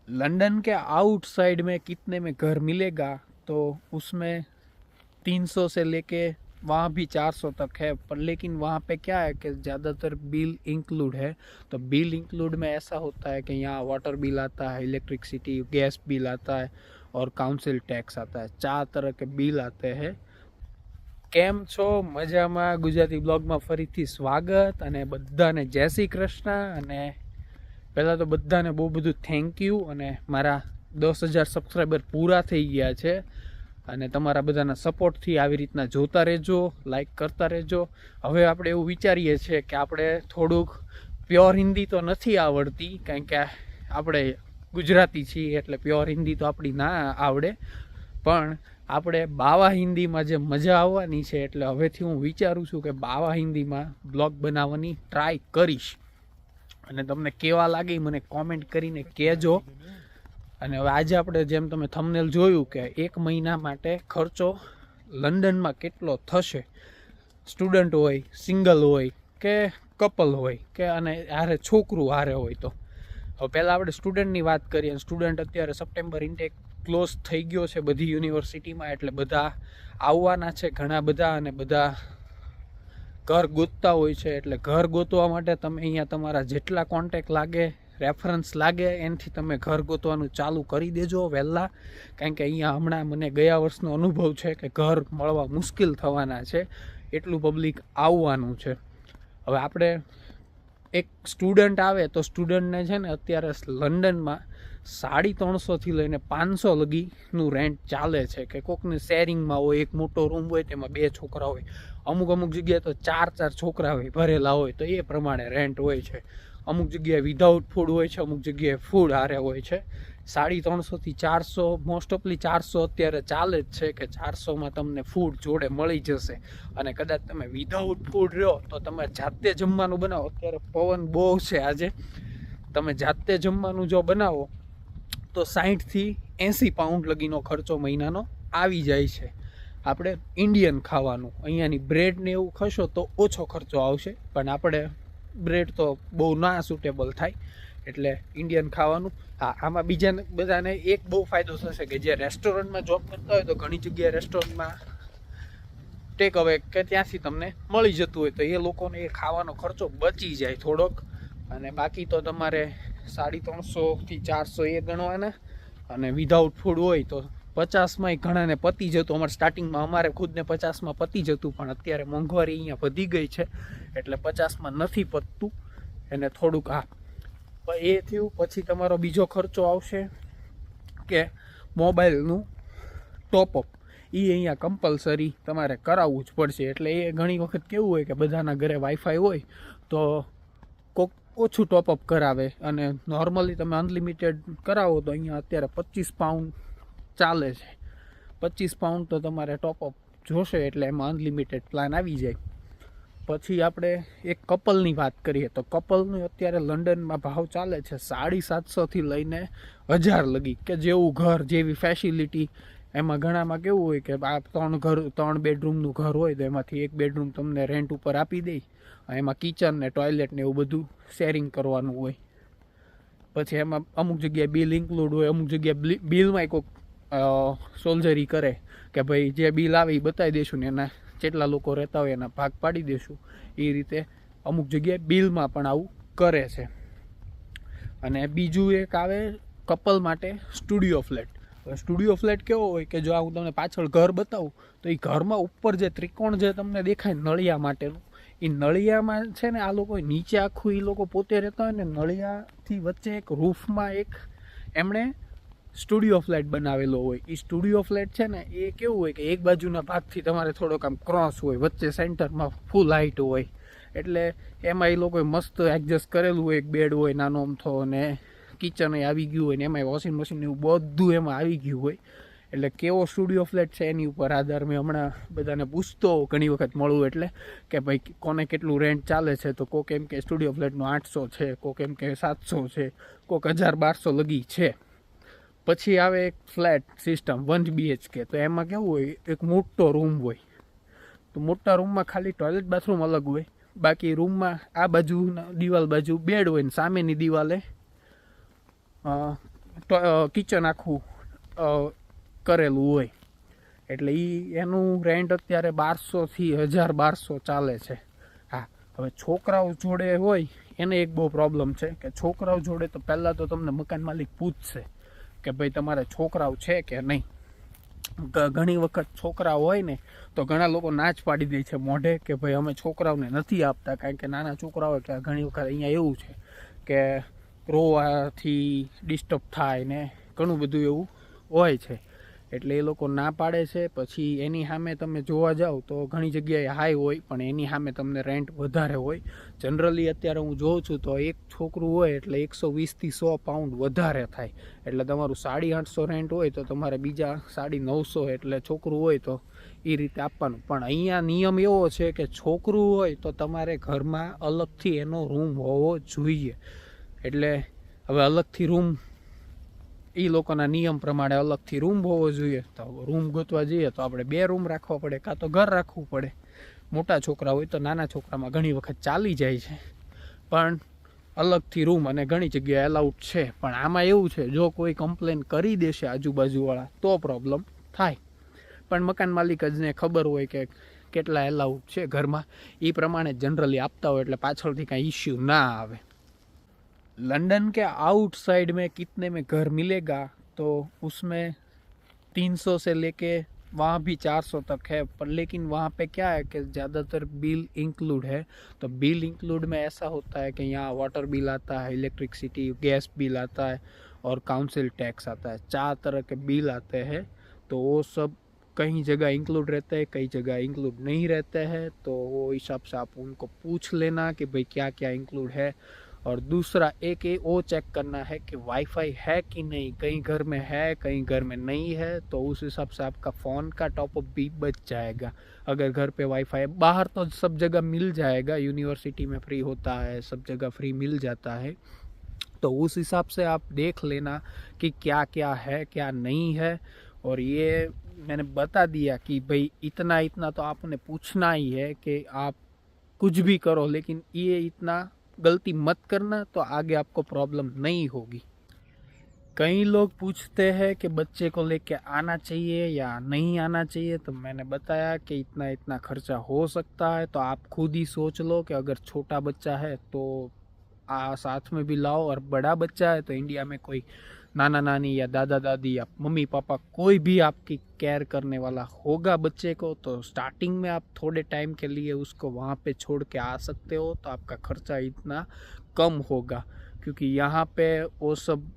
London के outside में कितने में घर मिलेगा, तो उसमें 300 से लेके वहाँ भी 400 तक है। पर लेकिन वहाँ पे क्या है कि ज़्यादातर बिल इंक्लूड है। तो बिल इंक्लूड में ऐसा होता है कि यहाँ वाटर बिल आता है, इलेक्ट्रिसिटी गैस बिल आता है और काउंसिल टैक्स आता है। 4 तरह के बिल आते हैं। કેમ છો? મજામાં? ગુજરાતી બ્લોગમાં ફરીથી સ્વાગત અને બધાને જય શ્રી કૃષ્ણ। અને પહેલાં તો બધાને બહુ બધું થેન્ક યુ। અને મારા 10,000 સબસ્ક્રાઈબર પૂરા થઈ ગયા છે અને તમારા બધાના સપોર્ટથી આવી રીતના જોતા રહેજો, લાઈક કરતા રહેજો। હવે આપણે એવું વિચારીએ છીએ કે આપણે થોડુંક પ્યોર હિન્દી તો નથી આવડતી, કારણ કે આપણે ગુજરાતી છીએ એટલે પ્યોર હિન્દી તો આપણી ના આવડે, પણ આપણે બાવા હિન્દીમાં જે મજા આવવાની છે એટલે હવેથી હું વિચારું છું કે બાવા હિન્દીમાં બ્લોગ બનાવવાની ટ્રાય કરીશ। અને તમને કેવા લાગી મને કોમેન્ટ કરીને કહેજો। અને હવે આજે આપણે જેમ તમે થંબનેલ જોયું કે 1 મહિના માટે ખર્ચો લંડનમાં કેટલો થશે, સ્ટુડન્ટ હોય, સિંગલ હોય કે કપલ હોય કે અને હારે છોકરું હારે હોય। તો હવે પહેલાં આપણે સ્ટુડન્ટની વાત કરીએ। સ્ટુડન્ટ અત્યારે સપ્ટેમ્બર ઇન્ટેક ક્લોઝ થઈ ગયો છે બધી યુનિવર્સિટીમાં, એટલે બધા આવવાના છે ઘણા બધા, અને બધા ઘર ગોતતા હોય છે। એટલે ઘર ગોતવા માટે તમે અહીંયા તમારા જેટલા કોન્ટેક્ટ લાગે, રેફરન્સ લાગે, એનાથી તમે ઘર ગોતવાનું ચાલુ કરી દેજો વહેલા, કારણ કે અહીંયા હમણાં મને ગયા વર્ષનો અનુભવ છે કે ઘર મળવા મુશ્કેલ થવાના છે, એટલું પબ્લિક આવવાનું છે। હવે આપણે એક સ્ટુડન્ટ આવે તો સ્ટુડન્ટને છે ને અત્યારે લંડનમાં 350 થી લઈને 500 લગીનું રેન્ટ ચાલે છે। કે કોકને શેરિંગમાં હોય, એક મોટો રૂમ હોય તેમાં 2 છોકરા હોય, અમુક જગ્યાએ તો 4 છોકરા હોય ભરેલા હોય, તો એ પ્રમાણે રેન્ટ હોય છે। અમુક જગ્યાએ વિધાઉટ ફૂડ હોય છે, અમુક જગ્યાએ ફૂડ હારે હોય છે। 350 થી 400, મોસ્ટ ઓફલી 400 અત્યારે ચાલે જ છે કે 400માં તમને ફૂડ જોડે મળી જશે। અને કદાચ તમે વિધાઉટ ફૂડ રહ્યો તો તમે જાતે જમવાનું બનાવો। અત્યારે પવન બહુ છે આજે, તમે જાતે જમવાનું જો બનાવો તો 60 થી 80 પાઉન્ડ લગીનો ખર્ચો મહિનાનો આવી જાય છે। આપણે ઇન્ડિયન ખાવાનું, અહીંયાની બ્રેડ ને એવું ખશો તો ઓછો ખર્ચો આવશે, પણ આપણે બ્રેડ તો બહુ ના સુટેબલ થાય, એટલે ઇન્ડિયન ખાવાનું। હા, આમાં બીજા બધાને એક બહુ ફાયદો થશે કે જે રેસ્ટોરન્ટમાં જોબ કરતા હોય તો ઘણી જગ્યાએ રેસ્ટોરન્ટમાં ટેક અવે કે ત્યાંથી તમને મળી જતું હોય, તો એ લોકોને એ ખાવાનો ખર્ચો બચી જાય થોડોક। અને બાકી તો તમારે 350 થી 400 એ ગણવાના, અને વિધાઉટ ફૂડ હોય તો 50માં ઘણાને પતી જતું। અમારે સ્ટાર્ટિંગમાં અમારે ખુદને 50માં પતી જતું, પણ અત્યારે મોંઘવારી અહીંયા વધી ગઈ છે એટલે 50માં નથી પતતું, એને થોડુંક હા એ થયું। પછી તમારો બીજો ખર્ચો આવશે કે મોબાઈલનું ટોપઅપ, એ અહીંયા કમ્પલસરી તમારે કરાવવું જ પડશે। એટલે એ ઘણી વખત કેવું હોય કે બધાના ઘરે વાઈફાઈ હોય તો કોક ઓછું ટોપઅપ કરાવે, અને નોર્મલી તમે અનલિમિટેડ કરાવો તો અહીંયા અત્યારે 25 પાઉન્ડ ચાલે છે। 25 પાઉન્ડ તો તમારે ટોપઅપ જોશે, એટલે એમાં અનલિમિટેડ પ્લાન આવી જાય। પછી આપણે એક કપલની વાત કરીએ તો કપલનું અત્યારે લંડનમાં ભાવ ચાલે છે 750 થી લઈને 1000 લગી, કે જેવું ઘર જેવી ફેસિલિટી। એમાં ઘણામાં કેવું હોય કે આ 3 બેડરૂમનું ઘર હોય તો એમાંથી 1 બેડરૂમ તમને રેન્ટ ઉપર આપી દે, એમાં કિચન ને ટોયલેટ ને એવું બધું શેરિંગ કરવાનું હોય। પછી એમાં અમુક જગ્યાએ બિલ ઇન્ક્લુડ હોય, અમુક જગ્યાએ બિલમાં કોઈક સોલ્જરી કરે કે ભાઈ જે બિલ આવે એ બતાવી દઈશું ને એના જેટલા લોકો રહેતા હોય એના ભાગ પાડી દઈશું, એ રીતે અમુક જગ્યાએ બિલમાં પણ આવું કરે છે। અને બીજું એક આવે કપલ માટે સ્ટુડિયો ફ્લેટ। સ્ટુડિયો ફ્લેટ કેવો હોય કે જો હું તમને પાછળ ઘર બતાવું તો એ ઘરમાં ઉપર જે ત્રિકોણ જે તમને દેખાય નળિયા માટેનું, એ નળિયામાં છે ને આ લોકો નીચે આખું એ લોકો પોતે રહેતા હોય ને, નળિયાથી વચ્ચે એક રૂફમાં એક એમણે સ્ટુડિયો ફ્લેટ બનાવેલો હોય। એ સ્ટુડિયો ફ્લેટ છે ને એ કેવું હોય કે એક બાજુના ભાગથી તમારે થોડોક આમ ક્રોસ હોય, વચ્ચે સેન્ટરમાં ફૂલ હાઇટ હોય, એટલે એમાં એ લોકોએ મસ્ત એડજસ્ટ કરેલું હોય। એક બેડ હોય નાનો અમથો, અને કિચન આવી ગયું હોય ને એમાં વોશિંગ મશીન એવું બધું એમાં આવી ગયું હોય। એટલે કેવો સ્ટુડિયો ફ્લેટ છે એની ઉપર આધાર મેં હમણાં બધાને પૂછતો ઘણી વખત મળું, એટલે કે ભાઈ કોને કેટલું રેન્ટ ચાલે છે, તો કોક એમ કે સ્ટુડિયો ફ્લેટનું 800 છે, કોક એમ કે 700 છે, કોક 1000-1200 લગી છે। પછી આવે એક ફ્લેટ સિસ્ટમ 1 BHK, તો એમાં કેવું હોય એક મોટો રૂમ હોય, તો મોટા રૂમમાં ખાલી ટોયલેટ બાથરૂમ અલગ હોય, બાકી રૂમમાં આ બાજુ દિવાલ બાજુ બેડ હોય ને સામેની દિવાલે કિચન આખું કરેલું હોય, એટલે એનું રેન્ટ અત્યારે 1200થી 1200 ચાલે છે. હા, હવે છોકરાઓ જોડે હોય એને એક બહુ પ્રોબ્લેમ છે કે છોકરાઓ જોડે તો પહેલાં તો તમને મકાન માલિક પૂછશે કે ભાઈ તમારે છોકરાઓ છે કે નહીં. ઘણી વખત છોકરાઓ હોય ને તો ઘણા લોકો ના જ પાડી દે છે મોઢે કે ભાઈ અમે છોકરાઓને નથી આપતા, કારણ કે નાના છોકરાઓ કે ઘણી વખત અહીંયા એવું છે કે રોવાથી ડિસ્ટર્બ થાય ને ઘણું બધું એવું હોય છે, એટલે એ લોકો ના પાડે છે. પછી એની સામે તમે જોવા જાઓ તો ઘણી જગ્યાએ હાઈ હોય પણ એની સામે તમને રેન્ટ વધારે હોય. જનરલી અત્યારે હું જોઉં છું તો એક છોકરું હોય એટલે 120થી 100 પાઉન્ડ વધારે થાય, એટલે તમારું 850 રેન્ટ હોય તો તમારે બીજા 950 એટલે છોકરું હોય તો એ રીતે આપવાનું. પણ અહીંયા નિયમ એવો છે કે છોકરું હોય તો તમારે ઘરમાં અલગથી એનો રૂમ હોવો જોઈએ. એટલે હવે અલગથી રૂમ એ લોકોના નિયમ પ્રમાણે અલગથી રૂમ હોવો જોઈએ. તો રૂમ ગોતવા જઈએ તો આપણે 2 રૂમ રાખવા પડે કાં તો ઘર રાખવું પડે. મોટા છોકરા હોય તો નાના છોકરામાં ઘણી વખત ચાલી જાય છે, પણ અલગથી રૂમ અને ઘણી જગ્યાએ એલાઉડ છે. પણ આમાં એવું છે જો કોઈ કમ્પ્લેન કરી દેશે આજુબાજુવાળા તો પ્રોબ્લેમ થાય, પણ મકાન માલિક જને ખબર હોય કે કેટલા એલાઉડ છે ઘરમાં, એ પ્રમાણે જનરલી આપતા હોય એટલે પાછળથી કાંઈ ઇશ્યુ ના આવે. लंदन के आउटसाइड में कितने में घर मिलेगा तो उसमें 300 से लेके वहाँ भी 400 तक है, पर लेकिन वहाँ पे क्या है कि ज़्यादातर बिल इंक्लूड है. तो बिल इंक्लूड में ऐसा होता है कि यहाँ वाटर बिल आता है, इलेक्ट्रिसिटी गैस बिल आता है और काउंसिल टैक्स आता है. 4 तरह के बिल आते हैं. तो वो सब कहीं जगह इंक्लूड रहते हैं, कई जगह इंक्लूड नहीं रहते हैं. तो वो हिसाब से आप उनको पूछ लेना कि भाई क्या क्या इंक्लूड है. और दूसरा एक ये वो चेक करना है कि वाईफाई है कि नहीं, कहीं घर में है कहीं घर में नहीं है, तो उस हिसाब से आपका फ़ोन का टॉपअप भी बच जाएगा. अगर घर पे वाईफाई है, बाहर तो सब जगह मिल जाएगा, यूनिवर्सिटी में फ्री होता है, सब जगह फ्री मिल जाता है. तो उस हिसाब से आप देख लेना कि क्या क्या है क्या नहीं है. और ये मैंने बता दिया कि भाई इतना इतना तो आपने पूछना ही है कि आप कुछ भी करो, लेकिन ये इतना गलती मत करना तो आगे आपको प्रॉब्लम नहीं होगी. कई लोग पूछते हैं कि बच्चे को लेके आना चाहिए या नहीं आना चाहिए, तो मैंने बताया कि इतना इतना खर्चा हो सकता है. तो आप खुद ही सोच लो कि अगर छोटा बच्चा है तो साथ में भी लाओ, और बड़ा बच्चा है तो इंडिया में कोई नाना नानी या दादा दादी या मम्मी पापा कोई भी आपकी केयर करने वाला होगा बच्चे को, तो स्टार्टिंग में आप थोड़े टाइम के लिए उसको वहाँ पे छोड़ के आ सकते हो. तो आपका खर्चा इतना कम होगा, क्योंकि यहाँ पे वो सब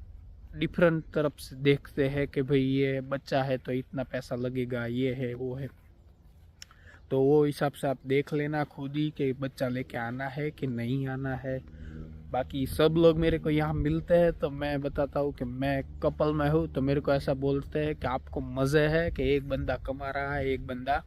डिफरेंट तरफ से देखते हैं कि भाई ये बच्चा है तो इतना पैसा लगेगा, ये है वो है. तो वो हिसाब से आप देख लेना खुद ही कि बच्चा लेके आना है कि नहीं आना है. बाकी सब लोग मेरे को यहाँ मिलते हैं तो मैं बताता हूँ कि मैं कपल में हूँ, तो मेरे को ऐसा बोलते हैं कि आपको मज़े है कि एक बंदा कमा रहा है एक बंदा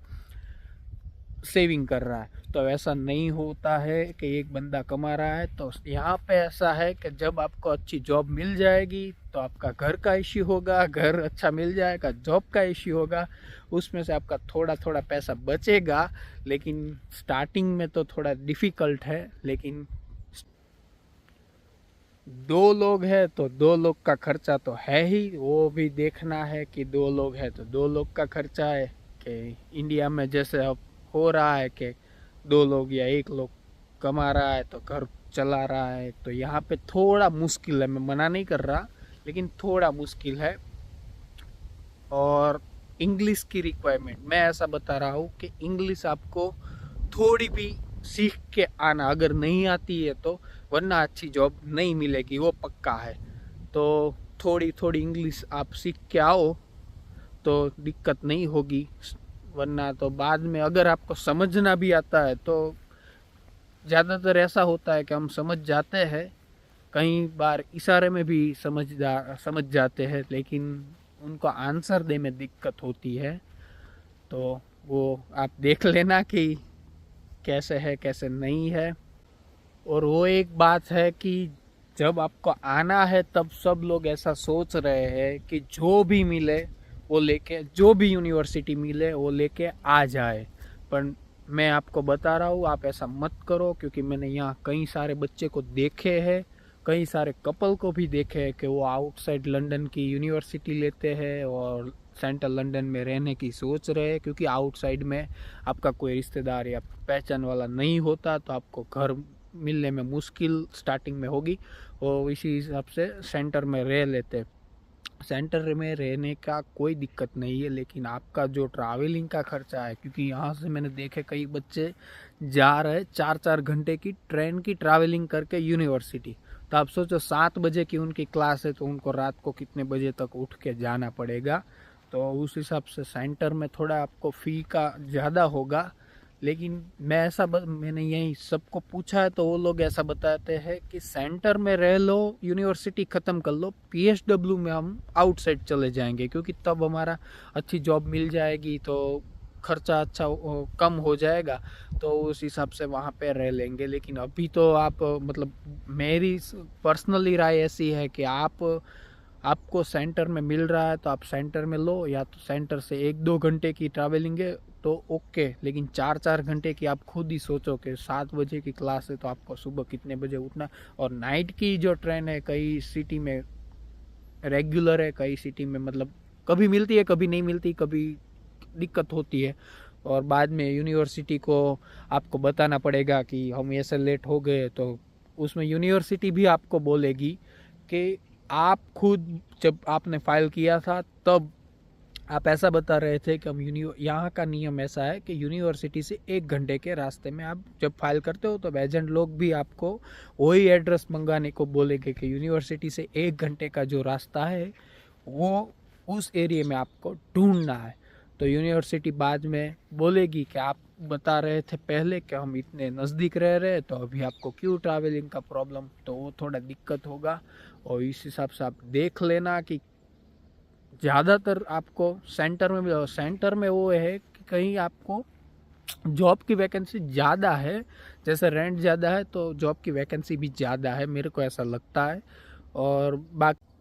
सेविंग कर रहा है. तो ऐसा नहीं होता है कि एक बंदा कमा रहा है. तो यहाँ पे ऐसा है कि जब आपको अच्छी जॉब मिल जाएगी तो आपका घर का इश्यू होगा, घर अच्छा मिल जाएगा, जॉब का इश्यू होगा, उसमें से आपका थोड़ा थोड़ा पैसा बचेगा. लेकिन स्टार्टिंग में तो थोड़ा डिफ़िकल्ट है, लेकिन 2 लोग हैं तो 2 लोग का खर्चा तो है ही, वो भी देखना है कि 2 लोग हैं तो 2 लोग का खर्चा है. कि इंडिया में जैसे अब हो रहा है कि 2 लोग या 1 लोग कमा रहा है तो घर चला रहा है, तो यहाँ पे थोड़ा मुश्किल है. मैं मना नहीं कर रहा, लेकिन थोड़ा मुश्किल है. और इंग्लिश की रिक्वायरमेंट मैं ऐसा बता रहा हूँ कि इंग्लिश आपको थोड़ी भी सीख के आना, अगर नहीं आती है तो, वरना अच्छी जॉब नहीं मिलेगी, वो पक्का है. तो थोड़ी थोड़ी इंग्लिश आप सीख के आओ तो दिक्कत नहीं होगी, वरना तो बाद में अगर आपको समझना भी आता है तो ज़्यादातर ऐसा होता है कि हम समझ जाते हैं, कई बार इशारे में भी समझ जाते हैं, लेकिन उनको आंसर देने में दिक्कत होती है. तो वो आप देख लेना कि कैसे है कैसे नहीं है. और वो एक बात है कि जब आपको आना है तब सब लोग ऐसा सोच रहे हैं कि जो भी मिले वो लेके, जो भी यूनिवर्सिटी मिले वो लेके आ जाए. पर मैं आपको बता रहा हूँ आप ऐसा मत करो, क्योंकि मैंने यहाँ कई सारे बच्चे को देखे हैं कई सारे कपल को भी देखे हैं कि वो आउटसाइड लंदन की यूनिवर्सिटी लेते हैं और सेंट्रल लंदन में रहने की सोच रहे हैं, क्योंकि आउटसाइड में आपका कोई रिश्तेदार या पहचान वाला नहीं होता तो आपको घर मिलने में मुश्किल स्टार्टिंग में होगी, और इसी हिसाब से सेंटर में रह लेते हैं। सेंटर में रहने का कोई दिक्कत नहीं है, लेकिन आपका जो ट्रैवलिंग का खर्चा है, क्योंकि यहाँ से मैंने देखे कई बच्चे जा रहे 4-4 घंटे की ट्रेन की ट्रैवलिंग करके यूनिवर्सिटी। तो आप सोचो 7 बजे की उनकी क्लास है तो उनको रात को कितने बजे तक उठ के जाना पड़ेगा। तो उस हिसाब से सेंटर में थोड़ा आपको फ़ी का ज़्यादा होगा। लेकिन मैंने यही सबको पूछा है तो वो लोग ऐसा बताते हैं कि सेंटर में रह लो, यूनिवर्सिटी ख़त्म कर लो, पीएसडब्ल्यू में हम आउटसाइड चले जाएंगे, क्योंकि तब हमारा अच्छी जॉब मिल जाएगी तो खर्चा अच्छा कम हो जाएगा, तो उस हिसाब से वहाँ पे रह लेंगे। लेकिन अभी तो आप मतलब मेरी पर्सनली राय ऐसी है कि आपको सेंटर में मिल रहा है तो आप सेंटर में लो, या तो सेंटर से 1-2 घंटे की ट्रैवलिंग है तो ओके, लेकिन 4-4 घंटे की आप खुद ही सोचो कि 7 बजे की क्लास है तो आपको सुबह कितने बजे उठना। और नाइट की जो ट्रेन है कई सिटी में रेगुलर है, कई सिटी में मतलब कभी मिलती है कभी नहीं मिलती, कभी दिक्कत होती है, और बाद में यूनिवर्सिटी को आपको बताना पड़ेगा कि हम ऐसे लेट हो गए, तो उसमें यूनिवर्सिटी भी आपको बोलेगी कि आप खुद जब आपने फाइल किया था तब आप ऐसा बता रहे थे कि हम यहाँ का नियम ऐसा है कि यूनिवर्सिटी से 1 घंटे के रास्ते में आप जब फाइल करते हो तो एजेंट लोग भी आपको वही एड्रेस मंगाने को बोलेंगे कि यूनिवर्सिटी से 1 घंटे का जो रास्ता है वो उस एरिया में आपको ढूंढना है। तो यूनिवर्सिटी बाद में बोलेगी कि आप बता रहे थे पहले कि हम इतने नज़दीक रह रहे हैं तो अभी आपको क्यों ट्रैवलिंग का प्रॉब्लम, तो वो थोड़ा दिक्कत होगा। और इस हिसाब से आप देख लेना कि ज़्यादातर आपको सेंटर में वो है कि कहीं आपको जॉब की वैकेंसी ज़्यादा है, जैसे रेंट ज़्यादा है तो जॉब की वैकेंसी भी ज़्यादा है, मेरे को ऐसा लगता है। और बाकी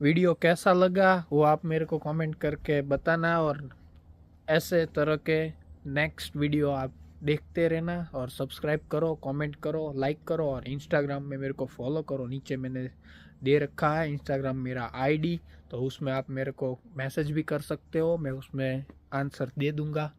वीडियो कैसा लगा वो आप मेरे को कमेंट करके बताना, और ऐसे तरह के नेक्स्ट वीडियो आप देखते रहना, और सब्सक्राइब करो, कमेंट करो, लाइक करो, और इंस्टाग्राम में मेरे को फॉलो करो। नीचे मैंने दे रखा है इंस्टाग्राम मेरा आईडी, तो उसमें आप मेरे को मैसेज भी कर सकते हो, मैं उसमें आंसर दे दूँगा।